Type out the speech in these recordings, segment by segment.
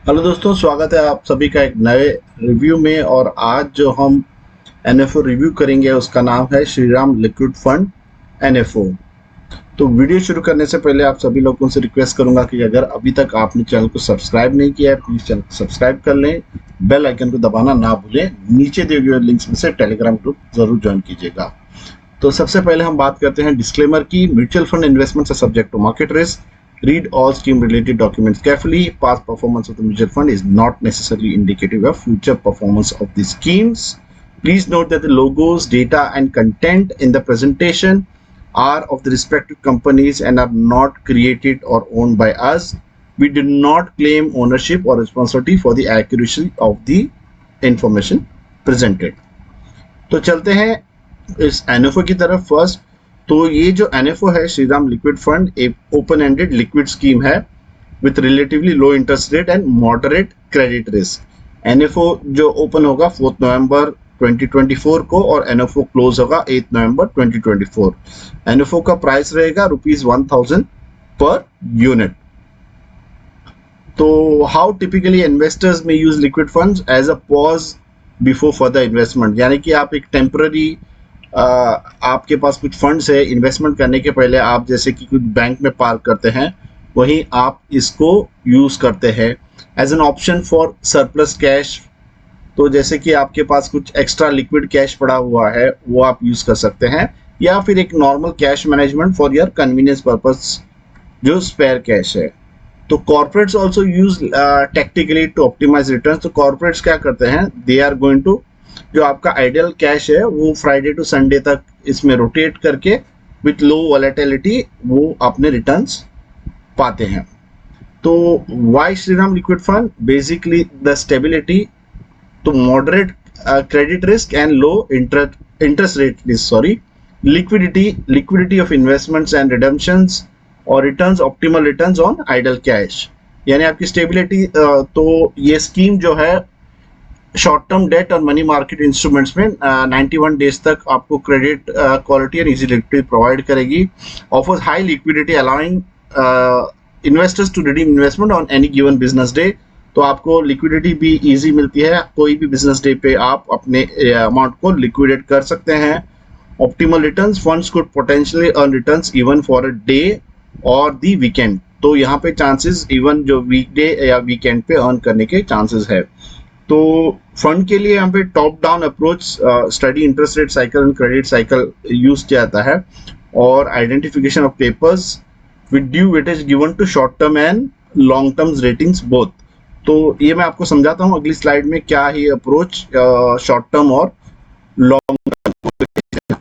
Hello दोस्तों, स्वागत है आप सभी का एक नए रिव्यू में। और आज जो हम एनएफओ रिव्यू करेंगे उसका नाम है श्रीराम लिक्विड फंड एनएफओ। तो वीडियो शुरू करने से पहले आप सभी लोगों से रिक्वेस्ट करूंगा कि अगर अभी तक आपने चैनल को सब्सक्राइब नहीं किया है, प्लीज चैनल को सब्सक्राइब कर लें, बेल आइकन को दबाना ना भूलें। नीचे दिए गए लिंक्स में से टेलीग्राम ग्रुप जरूर ज्वाइन कीजिएगा। तो सबसे पहले हम बात करते हैं डिस्क्लेमर की। Mutual fund investments are subject to market risk. Read all scheme related documents carefully. Past performance of the mutual fund is not necessarily indicative of future performance of the schemes. Please note that the logos, data and content in the presentation are of the respective companies and are not created or owned by us. We do not claim ownership or responsibility for the accuracy of the information presented. तो चलते हैं इस NFO की तरफ। First तो ये जो NFO है श्रीराम लिक्विड फंड एक ओपन एंडेड लिक्विड स्कीम है with relatively low interest rate and moderate credit risk. NFO जो ओपन होगा 4 नवंबर 2024 को और एनएफओ क्लोज होगा 8 नवंबर 2024। एनएफओ का प्राइस रहेगा ₹1000 पर यूनिट। तो how typically investors may use liquid funds as a pause before further investment, यानी कि आप एक टेम्पररी आपके पास कुछ फंड्स है, इन्वेस्टमेंट करने के पहले आप जैसे कि कुछ बैंक में पार्क करते हैं, वहीं आप इसको यूज करते हैं as an option for surplus cash. तो जैसे कि आपके पास कुछ एक्स्ट्रा लिक्विड कैश पड़ा हुआ है वो आप यूज कर सकते हैं, या फिर एक normal cash management for your convenience purpose जो स्पेयर कैश है। तो corporates also use tactically to optimise return. तो कॉर्पोरेट्स क्या करते हैं, दे आर गोइंग टू जो आपका आइडियल कैश है वो फ्राइडे टू संडे तक इसमें रोटेट करके विथ लो वॉलेटिलिटी वो अपने रिटर्न्स पाते हैं। तो why Shriram liquid fund, basically the stability, तो moderate credit risk and low interest rate risk, sorry, liquidity of investments and redemptions और returns, optimal returns on idle cash, यानी आपकी स्टेबिलिटी। तो ये स्कीम जो है शॉर्ट टर्म डेट और money market instruments में 91 डेज तक आपको क्रेडिट क्वालिटी और इजी लिक्विडिटी प्रोवाइड करेगी। Offers high liquidity allowing investors to redeem investment on any given business day. तो आपको लिक्विडिटी भी इजी मिलती है, कोई भी बिजनेस डे पे आप अपने अमाउंट को लिक्विडेट कर सकते हैं। Optimal returns, funds could potentially earn returns even for a day और द वीकेंड। तो यहाँ पे चांसेस इवन जो वीकडे या वीकेंड पे अर्न करने के चांसेस है। तो फंड के लिए यहाँ पे top down approach, study interest rate cycle and credit cycle use किया जाता है, और identification of papers with due weightage given to short term and long term ratings both. तो ये मैं आपको समझाता हूँ अगली स्लाइड में क्या है अप्रोच शॉर्ट टर्म और लॉन्ग टर्म।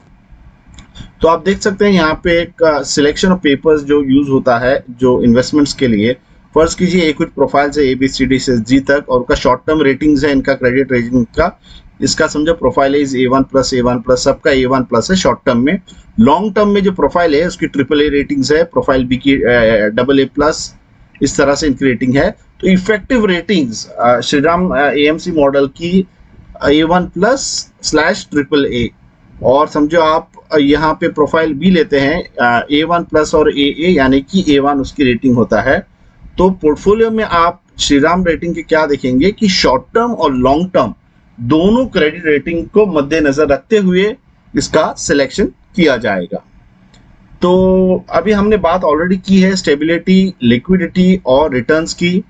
तो आप देख सकते हैं यहाँ पे एक सिलेक्शन ऑफ पेपर्स जो यूज होता है जो इन्वेस्टमेंट्स के लिए। फर्स्ट कीजिए एक कुछ प्रोफाइल से ABCD से G तक, और उनका शॉर्ट टर्म रेटिंग्स है, इनका क्रेडिट रेटिंग का, इसका समझो प्रोफाइल है A1+, सबका A1+ है शॉर्ट टर्म में। लॉन्ग टर्म में जो प्रोफाइल है उसकी AAA रेटिंग्स है, प्रोफाइल B की AA+, इस तरह से इनकी रेटिंग है। तो effective ratings Shriram AMC model की A1+/AAA, और समझो आप यहाँ पे प्रोफाइल B लेते हैं A1+ और AA, यानी कि A1 उसकी रेटिंग होता है। तो पोर्टफोलियो में आप श्रीराम रेटिंग के क्या देखेंगे कि शॉर्ट टर्म और लॉन्ग टर्म दोनों क्रेडिट रेटिंग को मद्देनजर रखते हुए इसका सिलेक्शन किया जाएगा। तो अभी हमने बात ऑलरेडी की है स्टेबिलिटी, लिक्विडिटी और रिटर्न्स की,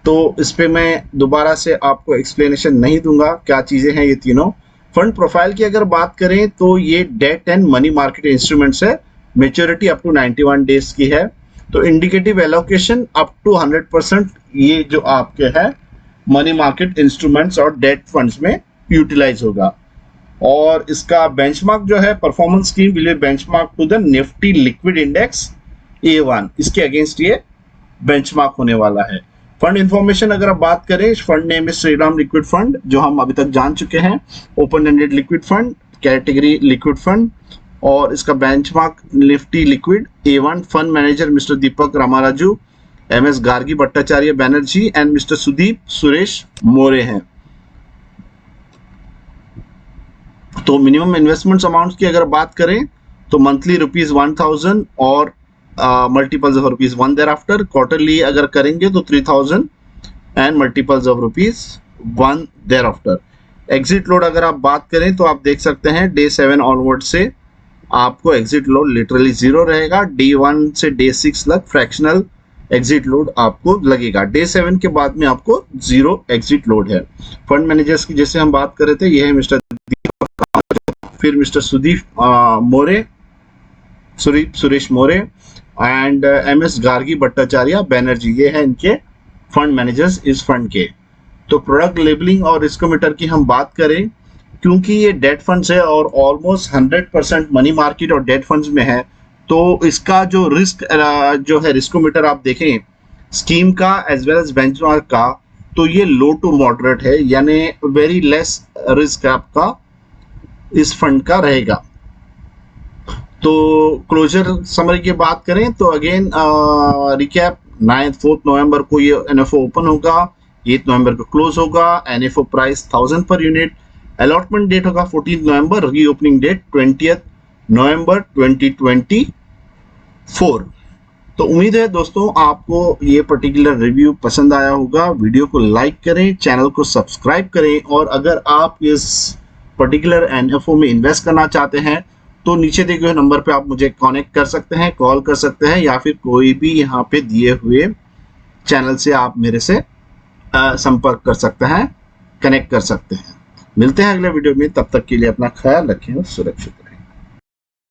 तो इस पे मैं दोबारा से आपको एक्सप्लेनेशन नहीं दूंगा क्या चीजें हैं ये तीनों। फंड प्रोफाइल की अगर बात करें तो ये debt and money market instruments है, मेच्योरिटी अप टू 91 डेज की है। तो इंडिकेटिव एलोकेशन अप टू 100% ये जो आपके है मनी मार्केट इंस्ट्रूमेंट्स और डेट फंड्स में यूटिलाइज होगा। और इसका बेंचमार्क जो है, performance scheme will be benchmark to the Nifty liquid index A1, इसके अगेंस्ट ये बेंचमार्क होने वाला है। फंड इंफॉर्मेशन अगर आप बात करें, फंड नेम है श्रीराम लिक्विड फंड, जो हम अभी तक जान चुके हैं, open ended liquid fund, category liquid fund, और इसका benchmark Nifty liquid A1। Fund manager mister Deepak Ramaraju, MS Gargi Bhattacharya Banerjee and mister Sudeep Suresh More हैं। तो मिनिमम इन्वेस्टमेंट्स अमाउंट्स की अगर बात करें तो मंथली ₹1000 और multiples of ₹1 thereafter. Quarterly अगर करेंगे तो 3000 and multiples of ₹1 thereafter. Exit load अगर आप बात करें तो आप देख सकते हैं डे 7 ऑनवर्ड से आपको एग्जिट लोड लिटरली 0 रहेगा। डे 1 से डे 6 तक फ्रैक्शनल एग्जिट लोड आपको लगेगा। डे 7 के बाद में आपको 0 एग्जिट लोड है। फंड मैनेजर्स की जैसे हम बात कर रहे थे, ये है मिस्टर फिर mister Suresh more and MS Gargi Bhattacharya Banerjee, ये है इनके फंड मैनेजर्स इस फंड के। तो प्रोडक्ट लेबलिंग और रिस्कोमीटर की हम बात करें, क्योंकि ये डेट फंड्स है और ऑलमोस्ट 100% मनी मार्केट और डेट फंड्स में है, तो इसका जो रिस्क जो है रिस्कोमीटर आप देखें स्कीम का एज वेल एज बेंचमार्क का, तो ये लो टू मॉडरेट है, यानी वेरी लेस रिस्क आपका इस फंड का रहेगा। तो क्लोजर समरी की बात करें तो अगेन रिकैप 4 नवंबर को ये NFO ओपन होगा, 8 नवंबर को क्लोज होगा। NFO प्राइस 1000 पर यूनिट। अलॉटमेंट डेट होगा 14 नवंबर, रीओपनिंग डेट 20 नवंबर 2024। तो उम्मीद है दोस्तों आपको ये पर्टिकुलर रिव्यू पसंद आया होगा। वीडियो को लाइक करें, चैनल को सब्सक्राइब करें, और अगर आप इस पर्टिकुलर NFO में इन्वेस्ट करना चाहते हैं तो नीचे दिए हुए नंबर पे आप मुझे कनेक्ट कर सकते हैं, कॉल कर सकते हैं, या फिर कोई भी यहाँ पे दिए हुए चैनल से आप मेरे से संपर्क कर सकते हैं, कनेक्ट कर सकते हैं। मिलते हैं अगले वीडियो में, तब तक के लिए अपना ख्याल रखें और सुरक्षित रखें।